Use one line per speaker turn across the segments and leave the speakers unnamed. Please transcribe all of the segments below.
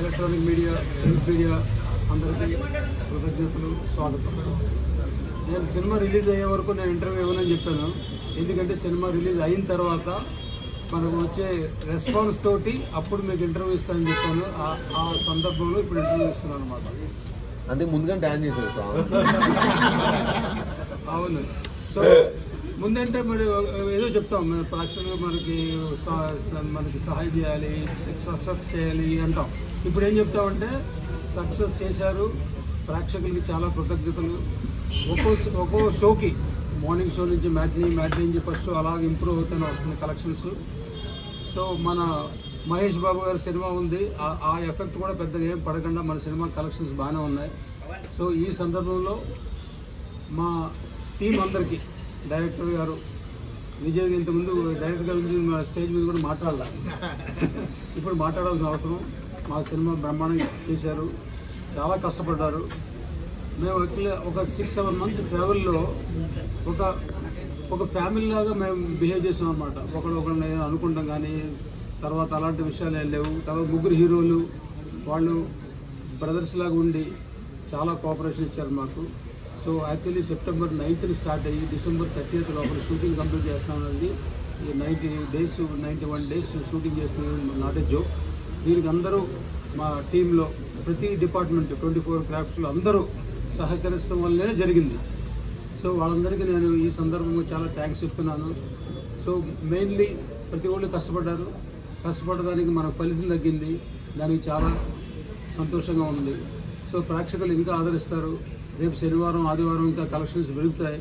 Electronic media, print media అందరికీ కృతజ్ఞతలు, స్వాగతం. నేను సినిమా రిలీజ్ అయ్యే వరకు నేను ఇంటర్వ్యూ ఇవ్వనని చెప్పాను. ఎందుకంటే సినిమా రిలీజ్ అయిన తర్వాత మనకు వచ్చే రెస్పాన్స్ తోటి అప్పుడు మీకు ఇంటర్వ్యూ ఇస్తానని చెప్పాను. ఆ సందర్భంలో ఇప్పుడు ఇంటర్వ్యూ ఇస్తున్నాను అనమాట.
అంతే ముందుగా డాన్స్ చేశారు సార్.
అవును. సో ముందంటే మరి ఏదో చెప్తాం, ప్రేక్షకులు మనకి సహాయం చేయాలి, సక్సెస్ చేయాలి అంటాం. ఇప్పుడు ఏం చెప్తామంటే సక్సెస్ చేశారు, ప్రేక్షకులకి చాలా కృతజ్ఞతలు. ఒక్కో షోకి మార్నింగ్ షో నుంచి మ్యాట్నీ నుంచి ఫస్ట్ షో అలాగే ఇంప్రూవ్ అవుతూనే వస్తుంది కలెక్షన్స్. సో మన మహేష్ బాబు గారి సినిమా ఉంది, ఆ ఎఫెక్ట్ కూడా పెద్దగా ఏం పడకుండా మన సినిమా కలెక్షన్స్ బాగానే ఉన్నాయి. సో ఈ సందర్భంలో మా టీం అందరికీ, డైరెక్టర్ గారు విజయ్, ఇంతకుముందు డైరెక్టర్ గారి గురించి స్టేజ్ మీద కూడా మాట్లాడాలి, ఇప్పుడు మాట్లాడాల్సిన అవసరం. మా సినిమా బ్రహ్మాండంగా చేశారు, చాలా కష్టపడ్డారు. మేము యాక్చువల్లీ ఒక 6-7 months ట్రావెల్లో ఒక ఫ్యామిలీ లాగా మేము బిహేవ్ చేసాం అనమాట. ఒకరిని అనుకుంటాం కానీ తర్వాత అలాంటి విషయాలు ఏం లేవు. తర్వాత ముగ్గురు హీరోలు వాళ్ళు బ్రదర్స్ లాగా ఉండి చాలా కోఆపరేషన్ ఇచ్చారు మాకు. So actually September 9th start అయ్యి December 30th లోపల షూటింగ్ కంప్లీట్ చేస్తామన్నది. 91 days షూటింగ్ చేస్తున్నది నాట్ ఏ జోక్. దీనికి అందరూ మా టీంలో ప్రతి డిపార్ట్మెంట్ 24 క్రాఫ్ట్స్లో అందరూ సహకరిస్తడం వల్లనే జరిగింది. సో వాళ్ళందరికీ నేను ఈ సందర్భంగా చాలా థ్యాంక్స్ చెప్తున్నాను. సో మెయిన్లీ ప్రతి వాళ్ళు కష్టపడడానికి మనకు ఫలితం తగ్గింది, దానికి చాలా సంతోషంగా ఉంది. సో ప్రేక్షకులు ఇంకా ఆదరిస్తారు. రేపు శనివారం ఆదివారం ఇంకా కలెక్షన్స్ పెరుగుతాయి,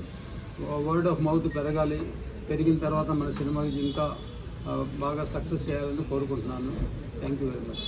వర్డ్ ఆఫ్ మౌత్ పెరగాలి. పెరిగిన తర్వాత మన సినిమాకి ఇంకా బాగా సక్సెస్ చేయాలని కోరుకుంటున్నాను. Thank you very much.